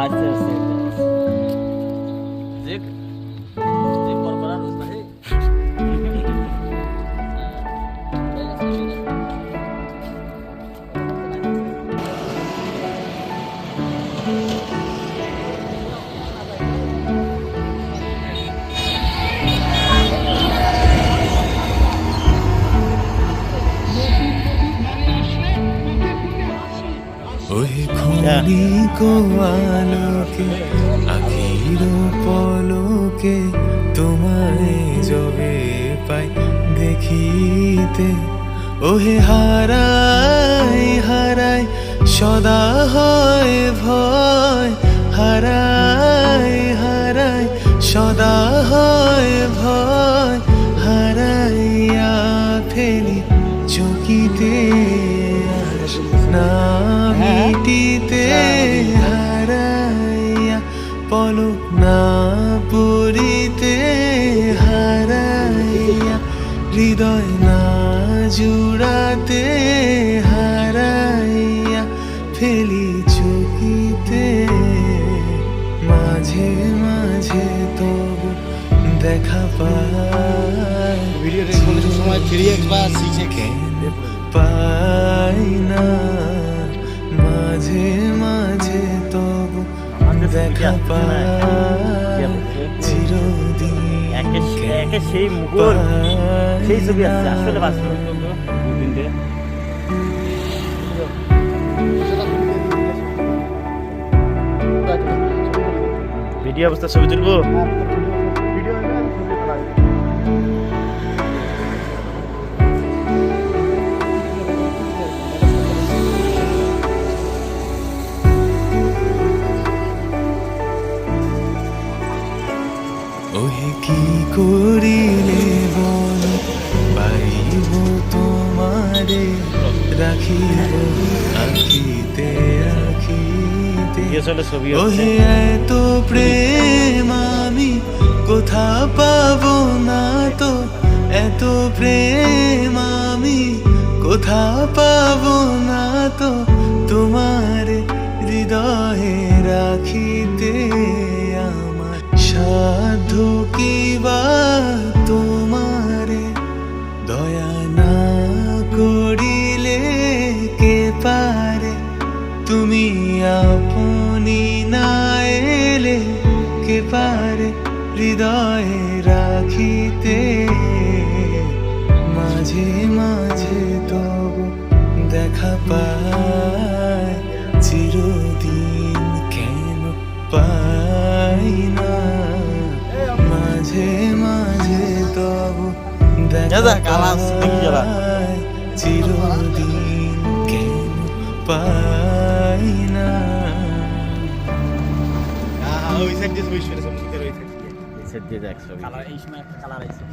আচ্ছা আচ্ছা যে যে পরপরা রোজ ভাই ওহে ক্ষণিক আলোকে আখির পলকে তোমায় যবে পাই দেখিতে ওহে হারাই হারাই সদা হয় ভয় হারাই হারাই সদা হয় ভয় হারাইয়া ফেলি চকিতে না মিটিতে হারাইয়া পলক না পড়িতে হারাইয়া হৃদয় না জুড়াতে হারাইয়া ফেলি চকিতে মাঝে মাঝে তবু দেখা পাই ভিডিও রেকর্ডিং সময় 3x বা 6x পাই না মাঝে মাঝে তবু দেখা পাই চিরদিন একে সেই মুকুল সেই ছবি আছে আসলে বাস্তব দুদিন ধরে ভিডিও অবস্থা ছবি তুলবো ভিডিও ছবি তোলা ওহে কি করিলে বল পাইব তোমারে রাখিব আখিতে আখিতে আসলে ছবি ওহে এত প্রেম আমি কোথা পাবো না তো এত প্রেম আমি কোথা পাবো না তো তোমার হৃদয়ে রাখিতে আমার সাধ্য কি বা তোমারে দয়া না করিলে কে পারে তুমি আপনি না এলে কে পারে হৃদয়ে রাখিতে মাঝে মাঝে তবু দেখা পায় চিরদিন কেন পাই না মাঝে মাঝে তবু দেখা পায় চিরদিন কেন পাই না ওই সাইড দিয়ে ছবি শুনে মুখের ওই সাইড দিয়ে সেট দিয়ে দেখ ছবি কালার এই সময় একটা কালার আইছে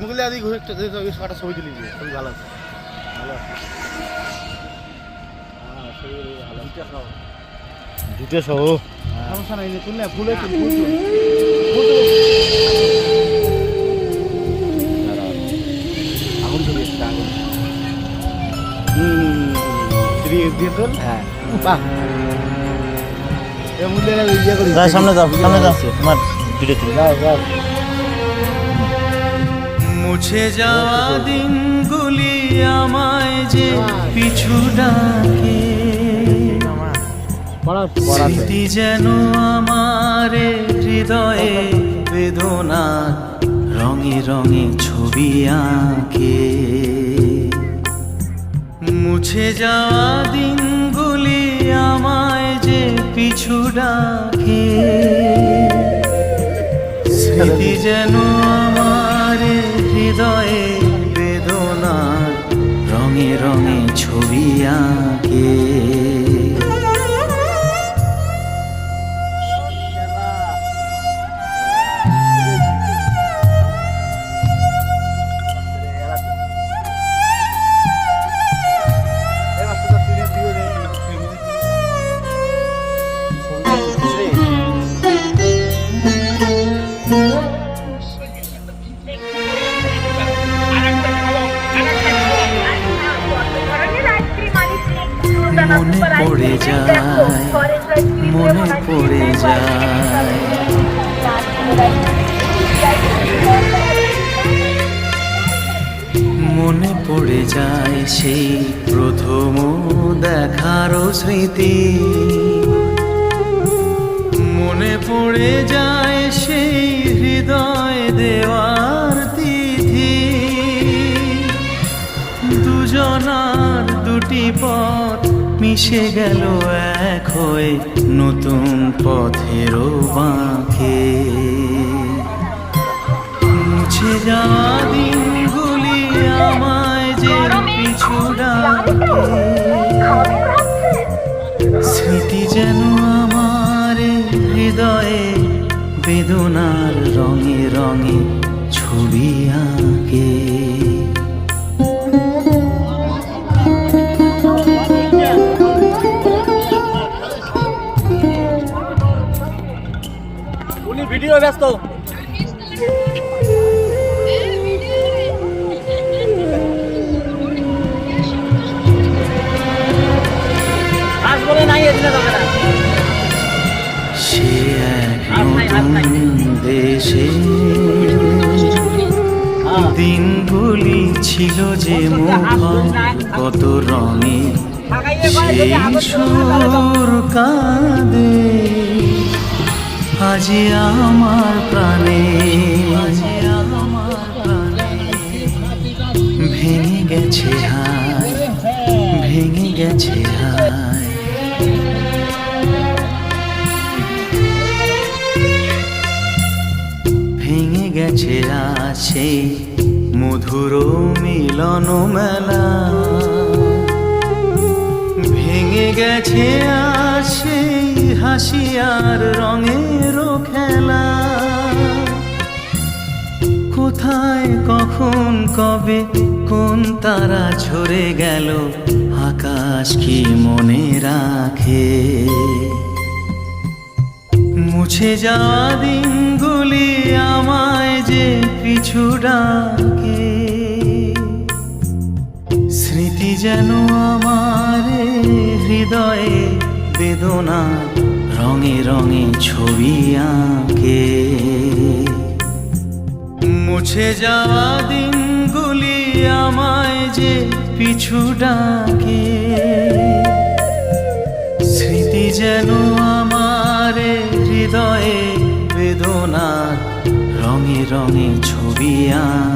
মুখলে আদি ঘুরে একটা ওই ছটা ছবি তুলি দিয়ে ছবি ভালো আছে ভালো আছে ছবি ভালো দুটো সহ সমস্যা নাই তুললে ফুলে তুলি আগুন ছবি একটা আগুন দিয়ে তোল হ্যাঁ বাহ এ মুখলে ইয়ে করি সামনে যাও তোমার ভিডিও তুলে যাও যাও মুছে যাওয়া দিনগুলি আমায় যে পিছু ডাকে স্মৃতি যেন আমারে হৃদয়ে বেদনা রঙে রঙে ছবি আঁকে মুছে যাওয়া দিনগুলি আমায় যে পিছু ডাকে স্মৃতি যেন আমারে হৃদয়ে বেদনা রঙে রঙে ছবি আঁকে মনে পড়ে যায়, মনে পড়ে যায়। মনে পড়ে যায় সেই প্রথম দেখার স্মৃতি, মনে পড়ে যায় সেই হৃদয় দেওয়ার তিথি। দুজনার দুটি পথ মিশে গেল এক হয়ে নতুন পথেরও বাঁকে। মুছে যাওয়া দিনগুলি আমায় যে পিছু ডাকে, স্মৃতি যেন আমার হৃদয়ে বেদনার রঙে রঙে ছবি আঁকে। উনি ভিডিও ব্যস্ত। আজ বলে নাই এদিনে যাবে না। সে এক নতুন দেশে দিনগুলি ছিল যে মুখর কত রঙে, সেই সুর কাঁদে আজি আমার প্রাণে, ভেঙে গেছে হায়, ভেঙে গেছে হায়। ভেঙে গেছে আজ সেই মধুর মিলন মেলা, ভেঙে গেছে আজ সেই হাসি আর রঙের খেলা। কোথায় কখন কবে কোন তারা ঝরে গেল, আকাশ কি মনে রাখে। মুছে যাওয়া দিনগুলি আমায় যে পিছু ডাকে, স্মৃতি যেন আমার হৃদয়ে বেদনা রঙে রঙে ছবি আঁকে। মুছে যাওয়া দিনগুলি আমায় যে পিছু ডাকে, স্মৃতি যেন আমার হৃদয়ে বেদনার রঙে রঙে ছবি আঁকে।